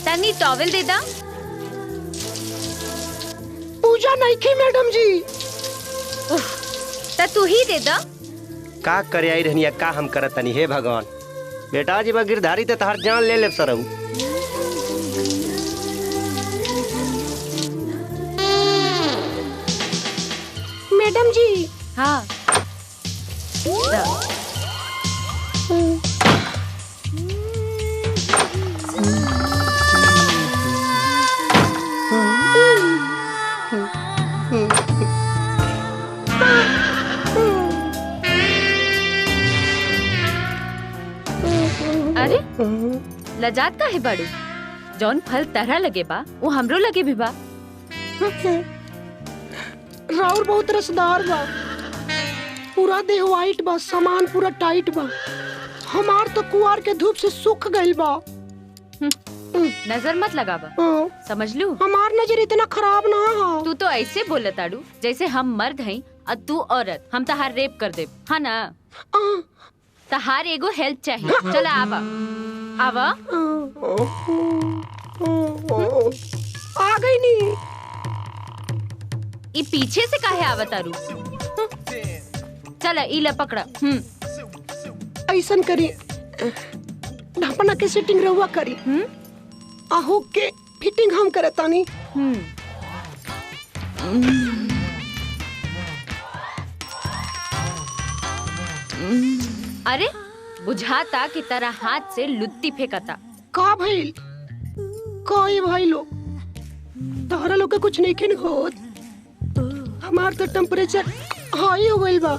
तनी टॉवेल दे दा। पूजा नहीं की मैडम जी। ता तू ही दे दा। का करे आई रहनिया का हम करत तनी। हे भगवान, बेटा जी बा गिरधारी ते तहार जान ले ले सरऊ। मैडम जी। हाँ दा। अरे लजात का है बाड़ू? जौन फल तरह लगे बा वो हमरो लगे भी बा। राउर बहुत रसदार बा, पूरा देह वाइट बा, सामान पूरा टाइट बा। हमार तो कुआर के धूप से सूख गइल बा। नजर मत लगावा, समझ लू। हमार नजर इतना खराब ना है। तू तो ऐसे बोलत ताड़ू जैसे हम मर्द हैं और तू औरत। हम तहार रेप कर दे, हाँ ना? तहार एगो हेल्प चाहिए। चला आवा आवा। आ गई नी। ई पीछे से काहे आवा तारू? चला इला पकड़ा। ऐसन करी, ढपना के सेटिंग रहुआ करी। आहू के फिटिंग हम करे तानी। अरे बुझाता की तरह हाथ से लुत्ती फेंकता। का भइल? कोई भाई लोग तोहरा लोग के कुछ नहीं खिन होत। हमार तो टेम्परेचर हाई हो गइल बा।